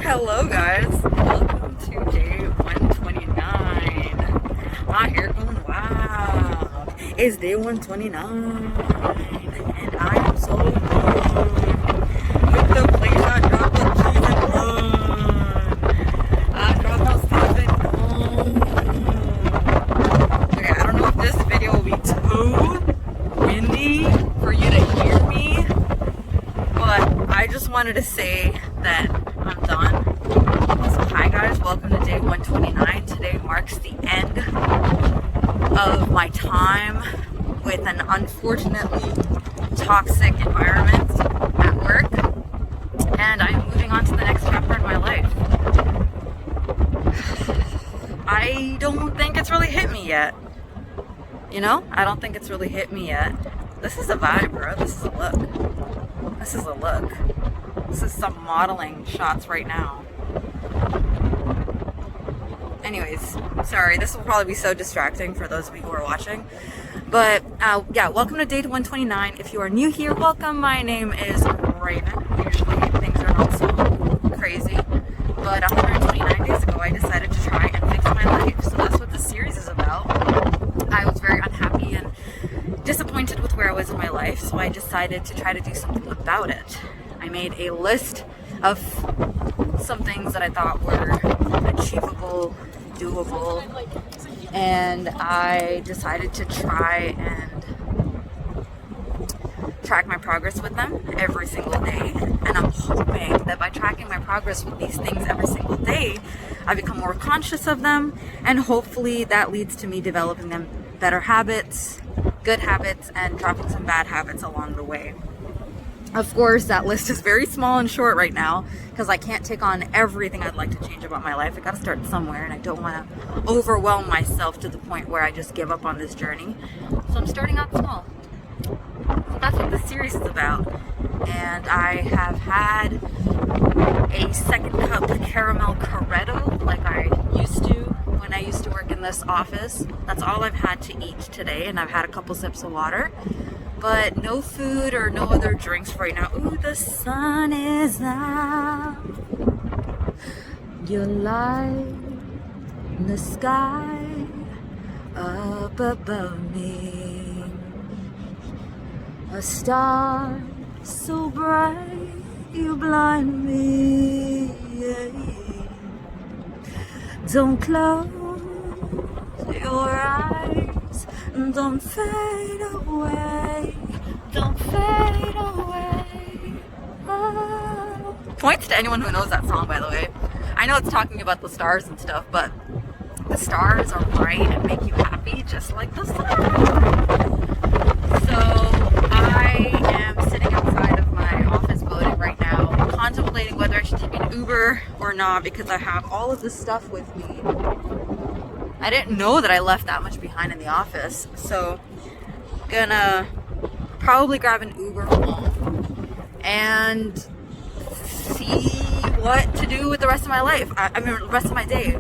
Hello guys, welcome to day 129. My hair going wild. It's day 129 and I am so done with the place I dropped the cheese and run. I dropped the stuff and gone. Okay, I don't know if this video will be too windy for you to hear me, but I just wanted to say that I'm done. So hi guys, welcome to day 129. Today marks the end of my time with an unfortunately toxic environment at work, and I'm moving on to the next chapter in my life. I don't think it's really hit me yet. You know, I don't think it's really hit me yet. This is a vibe, bro. This is a look. This is a look. This is some modeling shots right now. Anyways, sorry, this will probably be so distracting for those of you who are watching. But yeah, welcome to day 129. If you are new here, welcome. My name is Raven. Usually things are not so crazy. But 129 days ago, I decided to try and fix my life. So that's what this series is about. I was very unhappy and disappointed with where I was in my life, so I decided to try to do something about it. I made a list of some things that I thought were achievable, doable, and I decided to try and track my progress with them every single day. And I'm hoping that by tracking my progress with these things every single day, I become more conscious of them, and hopefully that leads to me developing them better habits, good habits, and dropping some bad habits along the way. Of course, that list is very small and short right now because I can't take on everything I'd like to change about my life. I gotta start somewhere, and I don't want to overwhelm myself to the point where I just give up on this journey. So I'm starting out small. So that's what this series is about. And I have had a second cup caramel Corretto like I used to when I used to work in this office. That's all I've had to eat today, and I've had a couple sips of water. But no food or no other drinks right now. Ooh, the sun is out. Your light in the sky up above me. A star so bright you blind me. Don't close your eyes, don't fade away, don't fade away. Oh. Points to anyone who knows that song, by the way. I know it's talking about the stars and stuff, but the stars are bright and make you happy just like the sun. So I am sitting outside of my office building right now, contemplating whether I should take an Uber or not because I have all of this stuff with me. I didn't know that I left that much behind in the office, so gonna probably grab an Uber home and see what to do with the rest of my life. I mean, the rest of my day.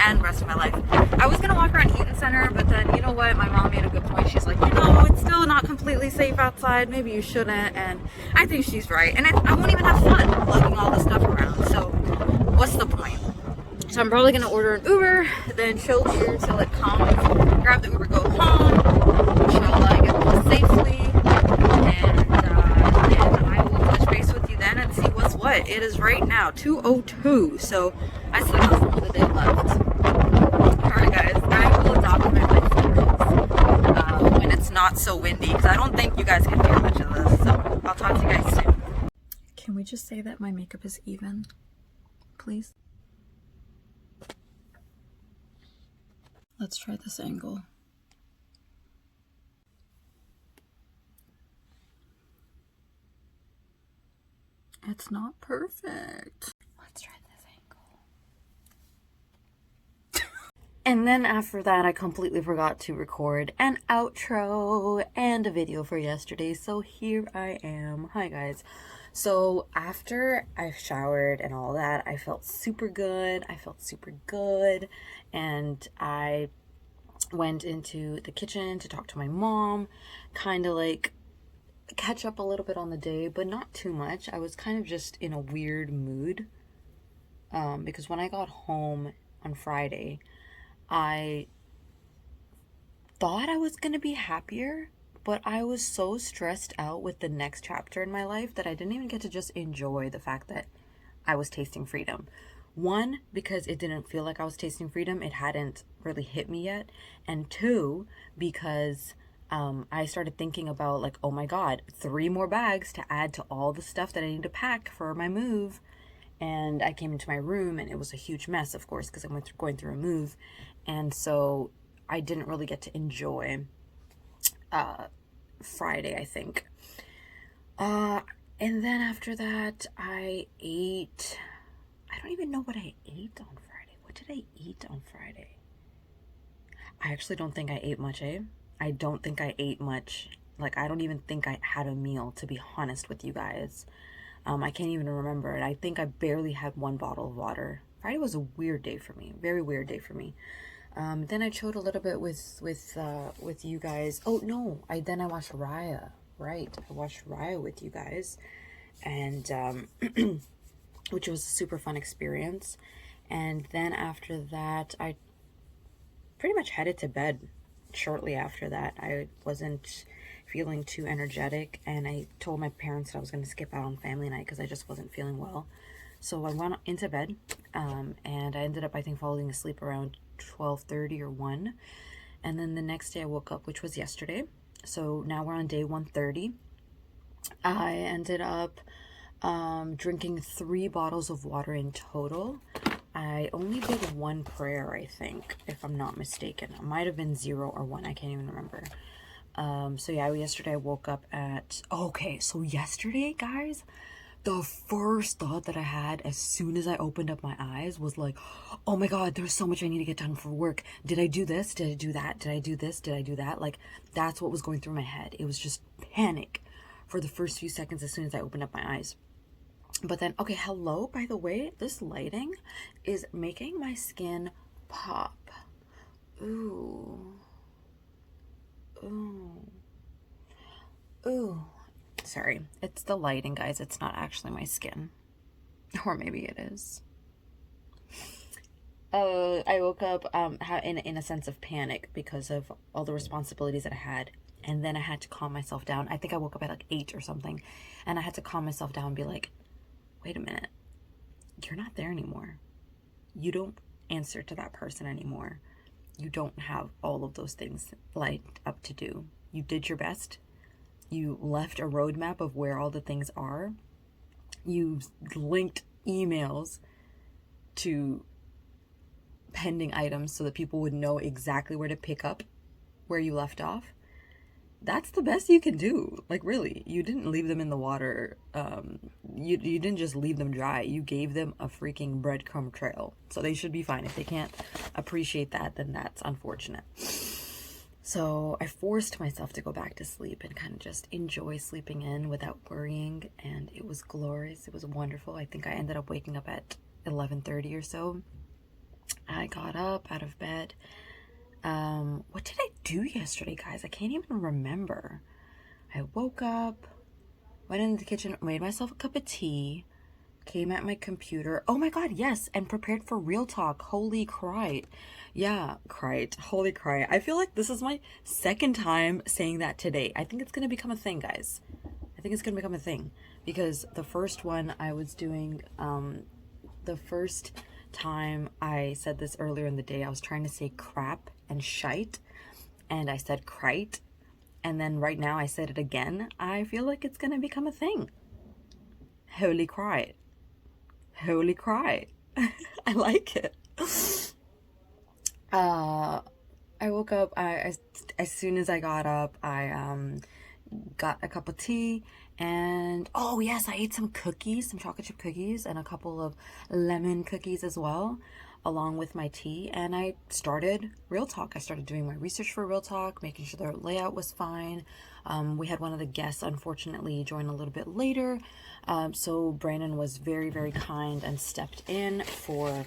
And the rest of my life. I was gonna walk around Eaton Center, but then you know what? My mom made a good point. She's like, you know, it's still not completely safe outside. Maybe you shouldn't. And I think she's right. And I won't even have fun lugging all this stuff around. So what's the point? So I'm probably gonna order an Uber, then chill here till it comes, grab the Uber, go home, chill, get home safely, and I will touch base with you then and see what's what. It is right now 2:02, so I still have some of the day left. Alright guys, I will document my feelings when it's not so windy, because I don't think you guys can hear much of this, so I'll talk to you guys soon. Can we just say that my makeup is even, please? Let's try this angle. It's not perfect. Let's try this angle. And then after that, I completely forgot to record an outro and a video for yesterday. So here I am. Hi guys. So after I showered and all that, I felt super good. And I went into the kitchen to talk to my mom, kind of like catch up a little bit on the day, but not too much. I was kind of just in a weird mood because when I got home on Friday, I thought I was going to be happier, but I was so stressed out with the next chapter in my life that I didn't even get to just enjoy the fact that I was tasting freedom. One, because it didn't feel like I was tasting freedom, it hadn't really hit me yet. And two, because I started thinking about, like, oh my God, 3 more bags to add to all the stuff that I need to pack for my move. And I came into my room and it was a huge mess, of course, because I went through going through a move. And so I didn't really get to enjoy Friday, I think. And then after that, I ate. I don't even know what I ate on Friday. What did I eat on Friday? I actually don't think I ate much, eh? I don't think I ate much. Like, I don't even think I had a meal, to be honest with you guys. I can't even remember it. I think I barely had 1 bottle of water. Friday was a weird day for me. Very weird day for me. Then I chilled a little bit with you guys. Oh no! I watched Raya. Right, I watched Raya with you guys, and which was a super fun experience. And then after that, I pretty much headed to bed. Shortly after that, I wasn't feeling too energetic, and I told my parents that I was going to skip out on family night because I just wasn't feeling well. So I went into bed, and I ended up, I think, falling asleep around 12:30 or 1. And then the next day I woke up, which was yesterday. So now we're on day 130. I ended up drinking 3 bottles of water in total. I only did 1 prayer, I think, if I'm not mistaken. It might have been 0 or 1. I can't even remember. So yeah, yesterday I woke up at... Okay, so yesterday, guys, the first thought that I had as soon as I opened up my eyes was like, oh my God, there's so much I need to get done for work. Did I do this? Did I do that? Did I do this? Did I do that? Like, that's what was going through my head. It was just panic for the first few seconds as soon as I opened up my eyes. But then, okay, hello, by the way, this lighting is making my skin pop. Ooh. Ooh. Ooh. Sorry, it's the lighting, guys. It's not actually my skin. Or maybe it is. I woke up in a sense of panic because of all the responsibilities that I had. And then I had to calm myself down. I think I woke up at like 8 or something. And I had to calm myself down and be like, wait a minute. You're not there anymore. You don't answer to that person anymore. You don't have all of those things lined up to do. You did your best. You left a roadmap of where all the things are. You linked emails to pending items so that people would know exactly where to pick up where you left off. That's the best you can do. Like, really, you didn't leave them in the water. You didn't just leave them dry. You gave them a freaking breadcrumb trail. So they should be fine. If they can't appreciate that, then that's unfortunate. So I forced myself to go back to sleep and kind of just enjoy sleeping in without worrying. And it was glorious. It was wonderful. I think I ended up waking up at 11:30 or so. I got up out of bed. What did I do yesterday, guys? I can't even remember. I woke up, went into the kitchen, made myself a cup of tea, came at my computer. Oh my God, yes, and prepared for Real Talk. Holy crite. Yeah, crite. Holy crite. I feel like this is my 2nd time saying that today. I think it's going to become a thing, guys. I think it's going to become a thing. Because the first one I was doing, the first time I said this earlier in the day, I was trying to say crap and shite, and I said crite, and then right now I said it again. I feel like it's gonna become a thing. Holy crite. Holy crite. I like it. I woke up, as soon as I got up, I got a cup of tea, and oh yes, I ate some cookies, some chocolate chip cookies, and a couple of lemon cookies as well, along with my tea. And I started Real Talk. I started doing my research for Real Talk, making sure their layout was fine. We had one of the guests unfortunately join a little bit later, so Brandon was very, very kind and stepped in for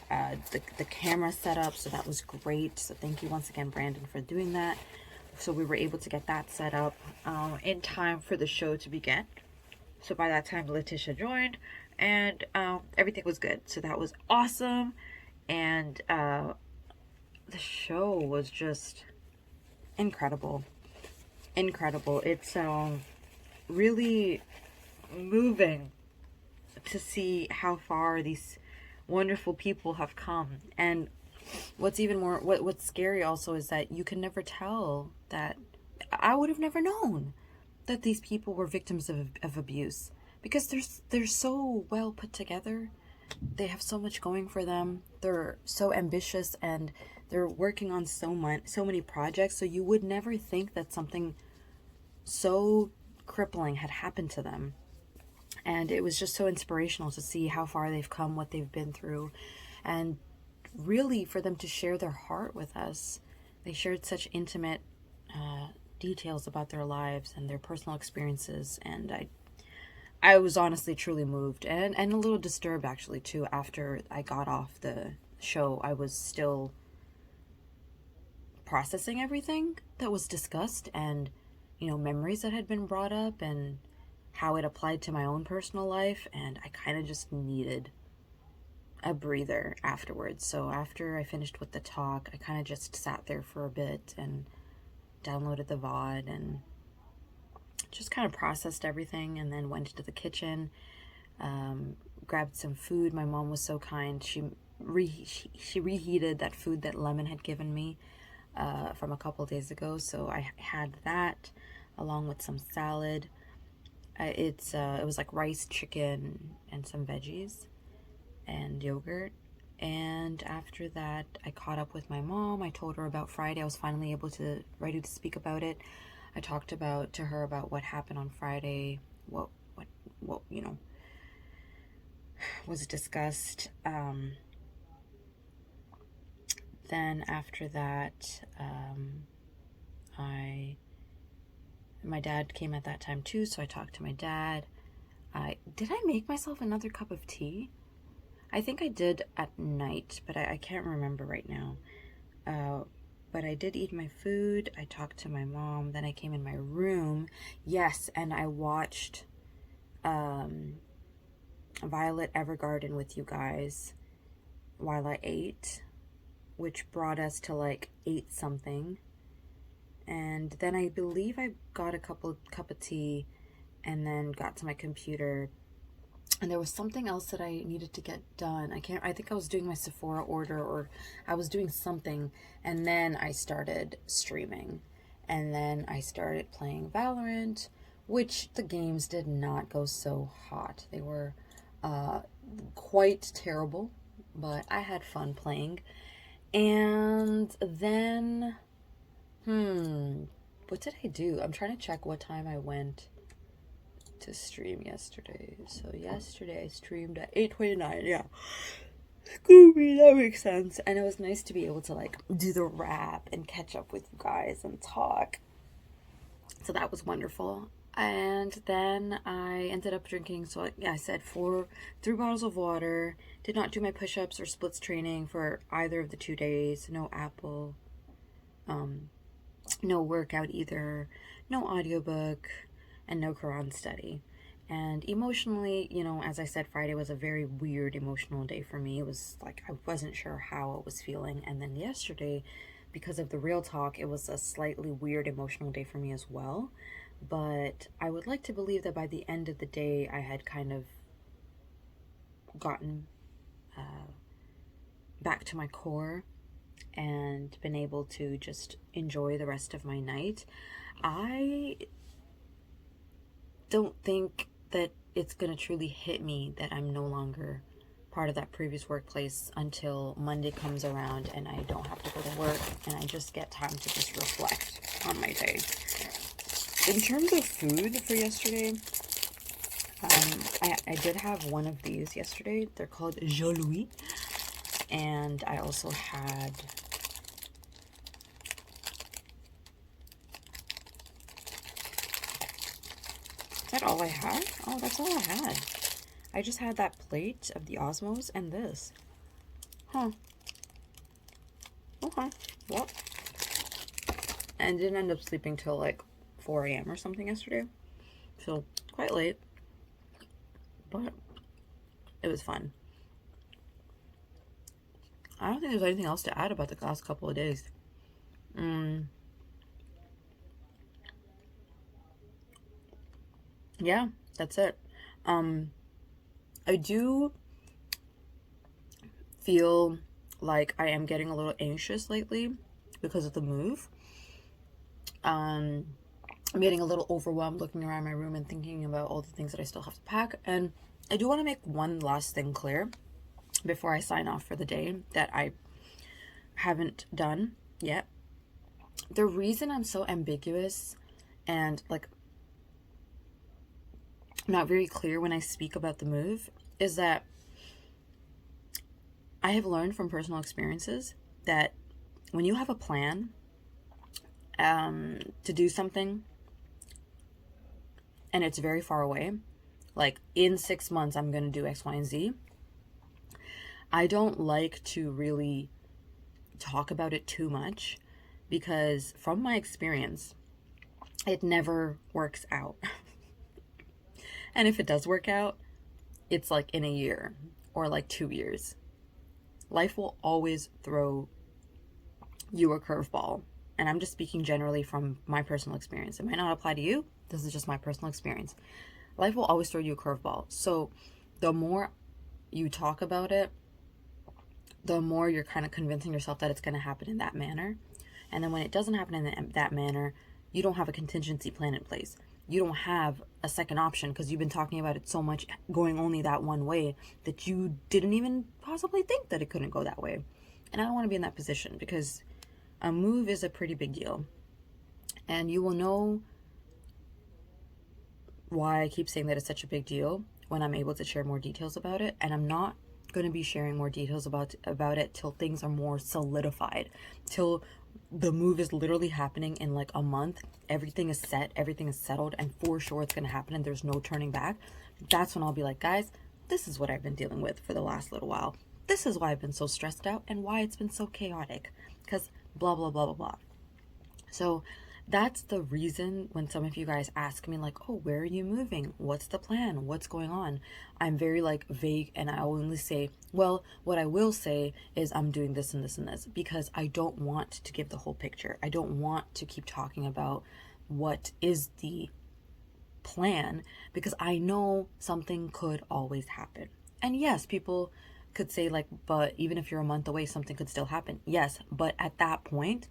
the camera setup, so that was great. So thank you once again, Brandon, for doing that. So we were able to get that set up in time for the show to begin. So by that time, Letitia joined, and everything was good. So that was awesome. And the show was just incredible. Incredible. It's really moving to see how far these wonderful people have come. And what's even more, what's scary also is that you can never tell that. I would have never known that these people were victims of abuse, because they're so well put together. They have so much going for them. They're so ambitious, and they're working on so many projects. So you would never think that something so crippling had happened to them. And it was just so inspirational to see how far they've come, what they've been through, and really for them to share their heart with us. They shared such intimate details about their lives and their personal experiences, and I was honestly truly moved and a little disturbed actually too. After I got off the show, I was still processing everything that was discussed, and memories that had been brought up and how it applied to my own personal life, and I kind of just needed a breather afterwards. So after I finished with the talk, I kind of just sat there for a bit and downloaded the VOD and just kind of processed everything, and then went into the kitchen, grabbed some food. My mom was so kind. She reheated that food that Lemon had given me from a couple days ago, so I had that along with some salad. It was like rice, chicken, and some veggies and yogurt. And after that, I caught up with my mom. I told her about Friday. I was finally ready to speak about it. I talked to her about what happened on Friday, what was discussed. Then after that, my dad came at that time too, so I talked to my dad. Did I make myself another cup of tea? I think I did at night, but I can't remember right now. But I did eat my food. I talked to my mom. Then I came in my room. Yes, and I watched Violet Evergarden with you guys while I ate, which brought us to like 8 something. And then I believe I got a cup of tea and then got to my computer. And there was something else that I needed to get done. I think I was doing my Sephora order, or I was doing something. And then I started streaming. And then I started playing Valorant, which the games did not go so hot. They were quite terrible, but I had fun playing. And then, what did I do? I'm trying to check what time I went to stream yesterday. So yesterday I streamed at 8:29. Yeah, Scooby, that makes sense. And it was nice to be able to like do the wrap and catch up with you guys and talk. So that was wonderful. And then I ended up drinking, so yeah, I said 3 bottles of water. Did not do my push-ups or splits training for either of the 2 days. No Apple, no workout either, no audiobook, and no Quran study. And emotionally, as I said, Friday was a very weird emotional day for me. It was like I wasn't sure how I was feeling. And then yesterday, because of the real talk, it was a slightly weird emotional day for me as well. But I would like to believe that by the end of the day, I had kind of gotten back to my core and been able to just enjoy the rest of my night. I don't think that it's going to truly hit me that I'm no longer part of that previous workplace until Monday comes around and I don't have to go to work and I just get time to just reflect on my day. In terms of food for yesterday, I did have one of these yesterday. They're called Jolui. And I also had is that all I had? Oh, that's all I had. I just had that plate of the Osmos and this. Huh. Okay. Well, and didn't end up sleeping till like 4 a.m. or something yesterday. So quite late, but it was fun. I don't think there's anything else to add about the last couple of days. Yeah, that's it. I do feel like I am getting a little anxious lately because of the move. I'm getting a little overwhelmed looking around my room and thinking about all the things that I still have to pack. And I do want to make one last thing clear before I sign off for the day that I haven't done yet. The reason I'm so ambiguous and like not very clear when I speak about the move is that I have learned from personal experiences that when you have a plan to do something and it's very far away, like in 6 months I'm going to do X, Y, and Z, I don't like to really talk about it too much because from my experience, it never works out. And if it does work out, it's like in a year or like 2 years. Life will always throw you a curveball. And I'm just speaking generally from my personal experience. It might not apply to you. This is just my personal experience. Life will always throw you a curveball. So the more you talk about it, the more you're kind of convincing yourself that it's going to happen in that manner. And then when it doesn't happen in that manner, you don't have a contingency plan in place. You don't have a second option because you've been talking about it so much going only that one way that you didn't even possibly think that it couldn't go that way. And I don't want to be in that position because a move is a pretty big deal. And you will know why I keep saying that it's such a big deal when I'm able to share more details about it. And I'm not going to be sharing more details about it till things are more solidified, till the move is literally happening in like a month. Everything is set, everything is settled, and for sure it's going to happen and there's no turning back. That's when I'll be like, guys, this is what I've been dealing with for the last little while. This is why I've been so stressed out and why it's been so chaotic, because blah blah blah blah blah. So that's the reason when some of you guys ask me like, oh, where are you moving? What's the plan? What's going on? I'm very like vague, and I only say, well, what I will say is I'm doing this and this and this, because I don't want to give the whole picture. I don't want to keep talking about what is the plan, because I know something could always happen. And yes, people could say like, but even if you're a month away, something could still happen. Yes, but at that point,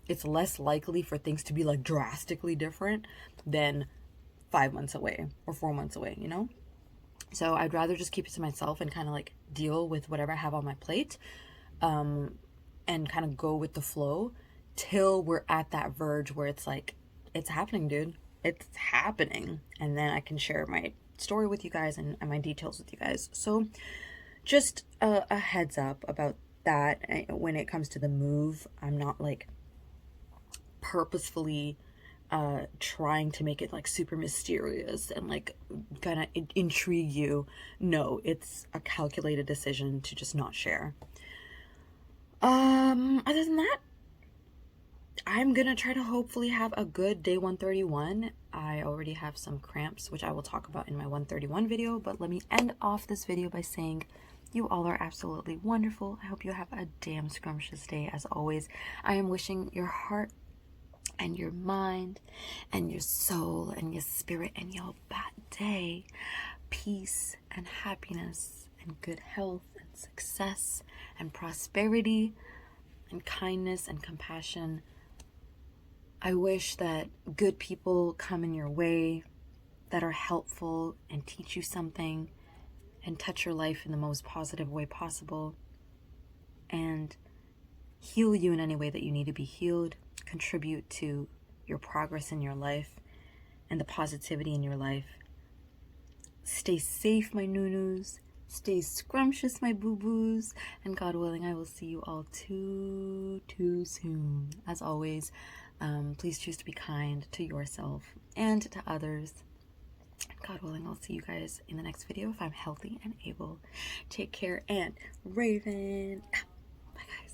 it's less likely for things to be like drastically different than 5 months away or 4 months away, you know? So I'd rather just keep it to myself and kind of like deal with whatever I have on my plate, and kind of go with the flow till we're at that verge where it's like, it's happening, dude. It's happening. And then I can share my story with you guys and my details with you guys. So just a heads up about that. When it comes to the move, I'm not like purposefully trying to make it like super mysterious and like kind of intrigue you. No, it's a calculated decision to just not share. Other than that, I'm gonna try to hopefully have a good day 131. I already have some cramps, which I will talk about in my 131 video, but let me end off this video by saying you all are absolutely wonderful. I hope you have a damn scrumptious day. As always, I am wishing your heart and your mind and your soul and your spirit and your bad day peace and happiness and good health and success and prosperity and kindness and compassion. I wish that good people come in your way that are helpful and teach you something and touch your life in the most positive way possible and heal you in any way that you need to be healed, contribute to your progress in your life and the positivity in your life. Stay safe, my nunus. Stay scrumptious, my boo-boos. And God willing, I will see you all too soon. As always, please choose to be kind to yourself and to others. God willing, I'll see you guys in the next video if I'm healthy and able. Take care, and Raven. Bye, guys.